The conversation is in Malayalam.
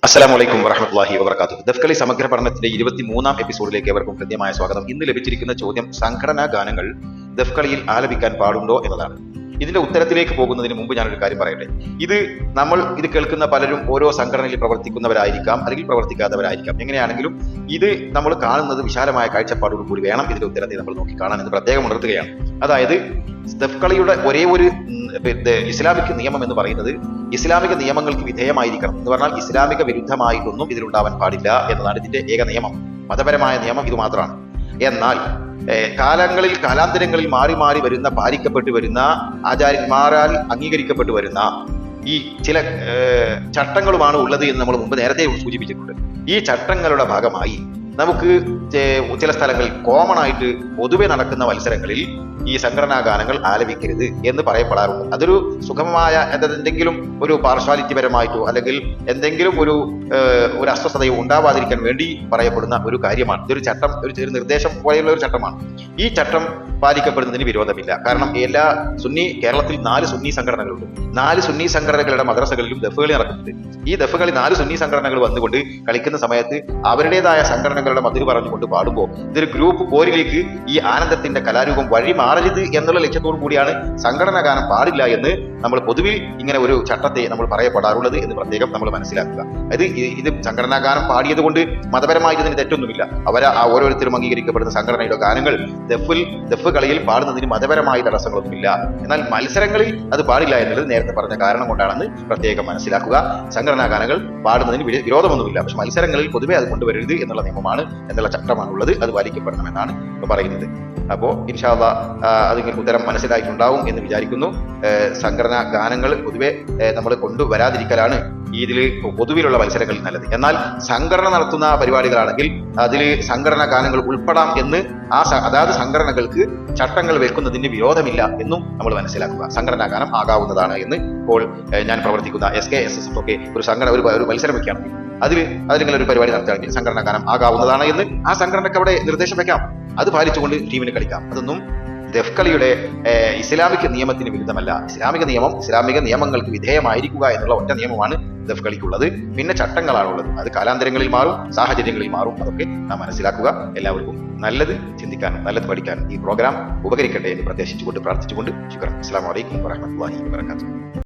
അസ്സലാമു വറഹ്മത്തുള്ളാഹി വബറകാതുഹു. ദഫ്കളി സമഗ്ര പഠനത്തിന്റെ 23-ാം എപ്പിസോഡിലേക്ക് ഏവർക്കും കൃത്യമായ സ്വാഗതം. ഇന്ന് ലഭിച്ചിരിക്കുന്ന ചോദ്യം സംഘടനാ ഗാനങ്ങൾ ദഫ്കളിയിൽ ആലപിക്കാൻ പാടുണ്ടോ എന്നതാണ്. ഇതിന്റെ ഉത്തരത്തിലേക്ക് പോകുന്നതിന് മുമ്പ് ഞാനൊരു കാര്യം പറയട്ടെ. ഇത് കേൾക്കുന്ന പലരും ഓരോ സംഘടനയിൽ പ്രവർത്തിക്കുന്നവരായിരിക്കാം, അല്ലെങ്കിൽ പ്രവർത്തിക്കാത്തവരായിരിക്കാം. എങ്ങനെയാണെങ്കിലും ഇത് നമ്മൾ കാണുന്നത് വിശാലമായ കാഴ്ചപ്പാടോട് കൂടി വേണം ഇതിന്റെ ഉത്തരത്തെ നമ്മൾ നോക്കി കാണാൻ എന്ന് പ്രത്യേകം ഉണർത്തുകയാണ്. അതായത് ദഫ്കളിയുടെ ഒരേ ഒരു ഇസ്ലാമിക് നിയമം എന്ന് പറയുന്നത് ഇസ്ലാമിക നിയമങ്ങൾക്ക് വിധേയമായിരിക്കണം എന്ന് പറഞ്ഞാൽ ഇസ്ലാമിക വിരുദ്ധമായിട്ടൊന്നും ഇതിലുണ്ടാവാൻ പാടില്ല എന്നതാണ് ഇതിന്റെ ഏക നിയമം. മതപരമായ നിയമം ഇത് മാത്രമാണ്. എന്നാൽ കാലാന്തരങ്ങളിൽ മാറി മാറി വരുന്ന പാലിക്കപ്പെട്ടു വരുന്ന ആചാര്യന്മാരാൽ അംഗീകരിക്കപ്പെട്ടു വരുന്ന ഈ ചില ചട്ടങ്ങളുമാണ് ഉള്ളത് എന്ന് നമ്മൾ മുമ്പ് നേരത്തെ സൂചിപ്പിച്ചിട്ടുണ്ട്. ഈ ചട്ടങ്ങളുടെ ഭാഗമായി നമുക്ക് ചില സ്ഥലങ്ങളിൽ കോമൺ ആയിട്ട് പൊതുവെ നടക്കുന്ന മത്സരങ്ങളിൽ ഈ സംഘടനാ ഗാനങ്ങൾ ആലപിക്കരുത് എന്ന് പറയപ്പെടാറുണ്ട്. അതൊരു സുഗമമായ എന്തെങ്കിലും ഒരു പാർഷ്വാലിറ്റി പരമായിട്ടോ അല്ലെങ്കിൽ എന്തെങ്കിലും ഒരു അസ്വസ്ഥതയോ ഉണ്ടാവാതിരിക്കാൻ വേണ്ടി പറയപ്പെടുന്ന ഒരു കാര്യമാണ്. ഇതൊരു ചട്ടം, ഒരു നിർദ്ദേശം പോലെയുള്ള ഒരു ചട്ടമാണ്. ഈ ചട്ടം പാലിക്കപ്പെടുന്നതിന് വിരോധമില്ല. കാരണം കേരളത്തിൽ 4 സുന്നി സംഘടനകളുണ്ട്. 4 സുന്നി സംഘടനകളുടെ മദ്രസകളിലും ദഫുകളി നടക്കുന്നുണ്ട്. ഈ ദഫുകളി 4 സുന്നി സംഘടനകൾ വന്നുകൊണ്ട് കളിക്കുന്ന സമയത്ത് അവരുടേതായ സംഘടനകളുടെ മതിൽ പറഞ്ഞുകൊണ്ട് പാടുമ്പോൾ ഇതൊരു ഗ്രൂപ്പ് പോരിലേക്ക് ഈ ആനന്ദത്തിന്റെ കലാരൂപം വഴി മാറരുത് എന്നുള്ള ലക്ഷ്യത്തോടു കൂടിയാണ് സംഘടനാ ഗാനം പാടില്ല എന്ന് നമ്മൾ പൊതുവിൽ ഇങ്ങനെ ഒരു ചട്ടത്തെ നമ്മൾ പറയപ്പെടാറുള്ളത് എന്ന് പ്രത്യേകം നമ്മൾ മനസ്സിലാക്കുക. ഇത് സംഘടനാ ഗാനം പാടിയത് കൊണ്ട് മതപരമായി ഇതിന് തെറ്റൊന്നുമില്ല. ഓരോരുത്തരും അംഗീകരിക്കപ്പെടുന്ന സംഘടനയുടെ ഗാനങ്ങൾ ദഫ് കളിയിൽ പാടുന്നതിന് മതപരമായ തടസ്സങ്ങളൊന്നുമില്ല. എന്നാൽ മത്സരങ്ങളിൽ അത് പാടില്ല എന്നുള്ളത് നേരത്തെ പറഞ്ഞ കാരണം കൊണ്ടാണെന്ന് പ്രത്യേകം മനസ്സിലാക്കുക. സംഘടനാ ഗാനങ്ങൾ പാടുന്നതിന് വിരോധമൊന്നുമില്ല. പക്ഷെ മത്സരങ്ങളിൽ പൊതുവെ അത് കൊണ്ടുവരരുത് എന്നുള്ള നിയമമാണ്, എന്നുള്ള ചട്ടമാണുള്ളത്. അത് പാലിക്കപ്പെടണമെന്നാണ് പറയുന്നത്. അപ്പോൾ ഇൻഷാ അല്ലാഹ് അതിങ്ങൾക്ക് ഉത്തരം മനസ്സിലായിട്ടുണ്ടാവും എന്ന് വിചാരിക്കുന്നു. സംഘടനാ ഗാനങ്ങൾ പൊതുവെ നമ്മൾ കൊണ്ടുവരാതിരിക്കലാണ് ഇതിൽ പൊതുവിലുള്ള മത്സരങ്ങളിൽ നല്ലത്. എന്നാൽ സംഘടന നടത്തുന്ന പരിപാടികളാണെങ്കിൽ അതിൽ സംഘടനാ ഗാനങ്ങൾ ഉൾപ്പെടാം എന്ന് അതാത് സംഘടനകൾക്ക് ചട്ടങ്ങൾ വെക്കുന്നതിന് വിരോധമില്ല എന്നും നമ്മൾ മനസ്സിലാക്കുക. സംഘടനാ ഗാനം ആകാവുന്നതാണ് എന്ന് ഇപ്പോൾ ഞാൻ പ്രവർത്തിക്കുന്ന SKSS ഒക്കെ ഒരു മത്സരം വെക്കുകയാണെങ്കിൽ അതിലിങ്ങനെ ഒരു പരിപാടി നടത്തുകയാണെങ്കിൽ സംഘടനാ ഗാനം ആകാവുന്നതാണ് എന്ന് ആ സംഘടനയ്ക്ക് അവിടെ നിർദ്ദേശം വെക്കാം. അത് പാലിച്ചുകൊണ്ട് ടീമിന് കളിക്കാം. അതൊന്നും ദഫ്കളിയുടെ ഇസ്ലാമിക നിയമത്തിന് വിരുദ്ധമല്ല. ഇസ്ലാമിക നിയമങ്ങൾക്ക് വിധേയമായിരിക്കുക എന്നുള്ള ഒറ്റ നിയമമാണ് ദഫ്കളിക്കുള്ളത്. പിന്നെ ചട്ടങ്ങളാണുള്ളത്. അത് കാലാന്തരങ്ങളിൽ മാറും, സാഹചര്യങ്ങളിൽ മാറും. അതൊക്കെ നാം മനസ്സിലാക്കുക. എല്ലാവർക്കും നല്ലത് ചിന്തിക്കാനും നല്ലത് പഠിക്കാനും ഈ പ്രോഗ്രാം ഉപകരിക്കട്ടെ എന്ന് പ്രത്യാശിച്ചുകൊണ്ട് പ്രാർത്ഥിച്ചുകൊണ്ട് ശുക്രാൻ. അസ്സലാമു അലൈക്കും വറഹ്മത്തുള്ളാഹി വബറകാതുഹു.